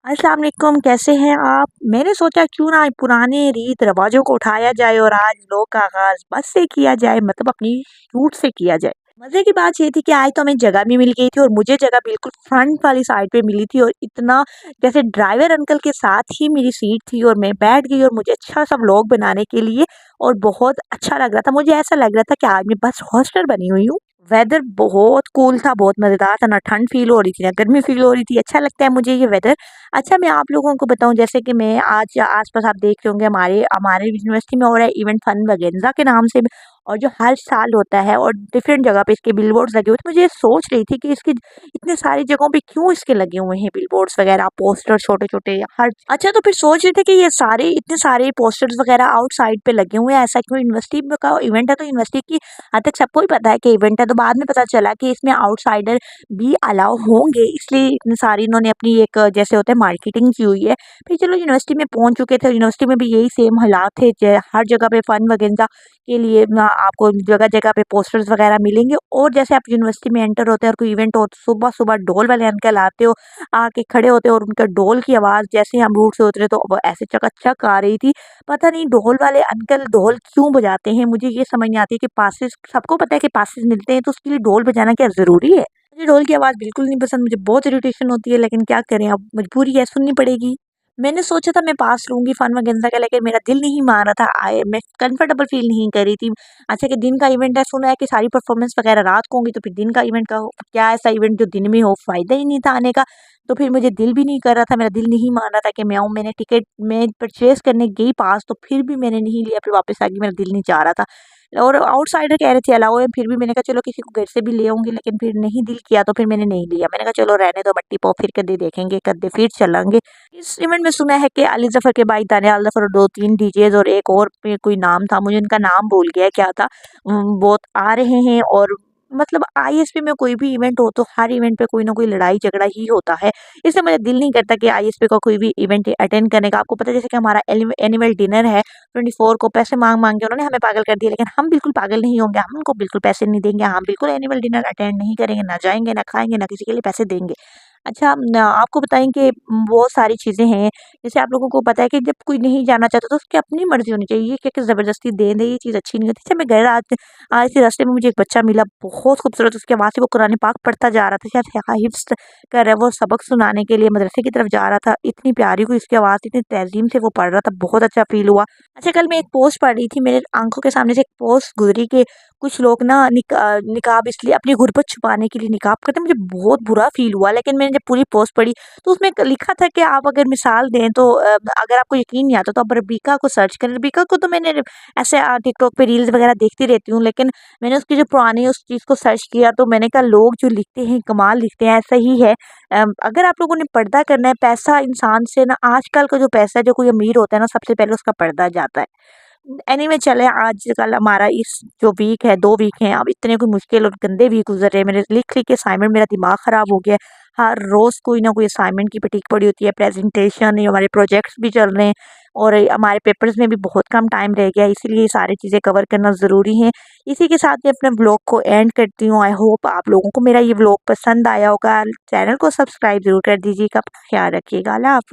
अस्सलाम वालेकुम, कैसे हैं आप? मैंने सोचा क्यों ना पुराने रीत रिवाजों को उठाया जाए और आज लोग का आगाज़ बस से किया जाए, मतलब अपनी छूट से किया जाए। मज़े की बात ये थी कि आज तो हमें जगह भी मिल गई थी और मुझे जगह बिल्कुल फ्रंट वाली साइड पे मिली थी और इतना जैसे ड्राइवर अंकल के साथ ही मेरी सीट थी और मैं बैठ गई और मुझे अच्छा-सा व्लॉग बनाने के लिए और बहुत अच्छा लग रहा था। मुझे ऐसा लग रहा था कि आज मैं बस हॉस्टल बनी हुई हूँ। वेदर बहुत कूल था, बहुत मज़ेदार था, ना ठंड फ़ील हो रही थी, ना गर्मी फ़ील हो रही थी। अच्छा लगता है मुझे ये वेदर। अच्छा, मैं आप लोगों को बताऊँ, जैसे कि मैं आज आस-पास आप देख रहे होंगे हमारे हमारे यूनिवर्सिटी में हो रहा है इवेंट फन वगेन्जा के नाम से और जो हर साल होता है और डिफरेंट जगह पे इसके बिलबोर्ड्स लगे हुए थे। मुझे ये सोच रही थी कि इसके इतने सारी जगहों पे क्यों इसके लगे हुए हैं बिलबोर्ड्स वगैरह, पोस्टर छोटे-छोटे हर अच्छा, तो फिर सोच रहे थे कि ये सारे इतने सारे पोस्टर्स वगैरह आउटसाइड पे लगे हुए हैं, ऐसा क्यों? यूनिवर्सिटी में का इवेंट है तो यूनिवर्सिटी की हद तक सबको ही पता है कि इवेंट है, तो बाद में पता चला कि इसमें आउटसाइडर भी अलाउ होंगे, इसलिए इतने सारी इन्होंने अपनी एक जैसे होता है मार्केटिंग की हुई है। फिर चलो यूनिवर्सिटी में पहुंच चुके थे, यूनिवर्सिटी में भी यही सेम हालात थे, हर जगह पे फन वगैरह के लिए ना आपको जगह-जगह पे पोस्टर्स वगैरह मिलेंगे और जैसे आप यूनिवर्सिटी में एंटर होते हैं और कोई इवेंट हो तो सुबह-सुबह ढोल वाले अंकल आते हो आके खड़े होते हो और उनका ढोल की आवाज़ जैसे ही हम रूट से उतरे तो वो ऐसे चकाचक आ रही थी। पता नहीं ढोल वाले अंकल ढोल क्यों बजाते हैं? मुझे ये समझ नहीं आती कि पासेस सबको पता है कि पासेस मिलते हैं तो उसके लिए ढोल बजाना क्या ज़रूरी है? मुझे ढोल की आवाज़ बिल्कुल नहीं पसंद, मुझे बहुत इरिटेशन होती है, लेकिन क्या करें, अब मजबूरी है, सुननी पड़ेगी। मैंने सोचा था मैं पास लूँगी फन वगैरह का, लेकिन मेरा दिल नहीं मान रहा था। मैं कंफर्टेबल फ़ील नहीं कर रही थी। अच्छा कि दिन का इवेंट है, सुना है कि सारी परफ़ॉर्मेंस वगैरह रात को होंगी, तो फिर दिन का इवेंट का क्या ऐसा इवेंट जो दिन में हो, फ़ायदा ही नहीं था आने का। तो फिर मुझे दिल भी नहीं कर रहा था, मेरा दिल नहीं मान रहा था कि मैं आऊँ। मैंने टिकट मैं परचेज़ करने गई पास, तो फिर भी मैंने नहीं लिया, फिर वापस आ गई, मेरा दिल नहीं चाह रहा था। और आउटसाइडर कह रहे थे अलाउ है, फिर भी मैंने कहा चलो किसी को घर से भी ले आऊँगी, लेकिन फिर नहीं दिल किया तो फिर मैंने नहीं लिया। मैंने कहा चलो रहने दो, मट्टी पाओ, फिर कदे देखेंगे, कदे फिर चलेंगे। इस इवेंट में सुना है कि अली ज़फ़र के भाई दानियाल ज़फ़र और 2-3 डीजेज़ और एक और पे कोई नाम था, मुझे उनका नाम भूल गया है क्या था। वो आ रहे हैं और मतलब आईएसपी में कोई भी इवेंट हो तो हर इवेंट पे कोई ना कोई लड़ाई झगड़ा ही होता है। इसलिए मेरा दिल नहीं करता कि आईएसपी का कोई भी इवेंट अटेंड करने का। आपको पता है जैसे कि हमारा एनुअल डिनर है 24 को, पैसे माँग-माँग के उन्होंने हमें पागल कर दिया, लेकिन हम बिल्कुल पागल नहीं होंगे, हम उनको बिल्कुल पैसे नहीं देंगे, हम बिल्कुल एनुअल डिनर अटेंड नहीं करेंगे, ना जाएँगे, ना खाएँगे, ना किसी के लिए पैसे देंगे। अच्छा, न आपको बताएँ कि बहुत सारी चीज़ें हैं, जैसे आप लोगों को पता है कि जब कोई नहीं जाना चाहता तो उसकी अपनी मर्ज़ी होनी चाहिए, ये क्या कि ज़बरदस्ती दे दें, ये चीज़ अच्छी नहीं होती। अच्छा, मैं घर आज आज से रास्ते में मुझे एक बच्चा मिला, बहुत खूबसूरत, उसकी आवाज़ से वो कुरान पाक पढ़ता जा रहा था, शायद हिफ्ज़ कर रहा है, वो सबक सुनाने के लिए मदरसे की तरफ जा रहा था। इतनी प्यारी कोई उसकी आवाज़, इतनी तहज़ीम से वो पढ़ रहा था, बहुत अच्छा फ़ील हुआ। अच्छा, कल मैं एक पोस्ट पढ़ रही थी, मेरे आँखों के सामने से एक पोस्ट गुज़री कि कुछ लोग ना निकाब इसलिए अपनी गुर्बत छुपाने के लिए निकाब करते हैं, मुझे बहुत बुरा फ़ील हुआ। लेकिन मैंने जब पूरी पोस्ट पढ़ी तो उसमें लिखा था कि आप अगर मिसाल दें तो अगर आपको यकीन नहीं आता तो आप रबीका को सर्च करें। रबीका को तो मैंने ऐसे टिकटॉक पे रील्स वगैरह देखती रहती हूँ, लेकिन मैंने उसकी जो पुरानी उस चीज़ को सर्च किया तो मैंने कहा लोग जो लिखते हैं कमाल लिखते हैं, ऐसा ही है। अगर आप लोगों ने पर्दा करना है, पैसा इंसान से ना, आजकल का जो पैसा है, जो कोई अमीर होता है ना, सबसे पहले उसका पर्दा जाता है। एनीवे चले, आजकल हमारा इस जो वीक है, 2 वीक हैं, अब इतने कोई मुश्किल और गंदे वीक गुज़र रहे हैं। मेरे लिख-लिख के असाइनमेंट मेरा दिमाग ख़राब हो गया है। हर रोज़ कोई ना कोई असाइनमेंट की पिटीक पड़ी होती है, प्रेज़ेंटेशन, ये हमारे प्रोजेक्ट्स भी चल रहे हैं और हमारे पेपर्स में भी बहुत कम टाइम रह गया है, इसीलिए ये सारी चीज़ें कवर करना ज़रूरी है। इसी के साथ मैं अपने व्लॉग को एंड करती हूँ। आई होप आप लोगों को मेरा ये व्लॉग पसंद आया होगा। चैनल को सब्सक्राइब ज़रूर कर दीजिएगा। अपना ख़्याल रखिएगा। अल्लाह हाफ़िज़।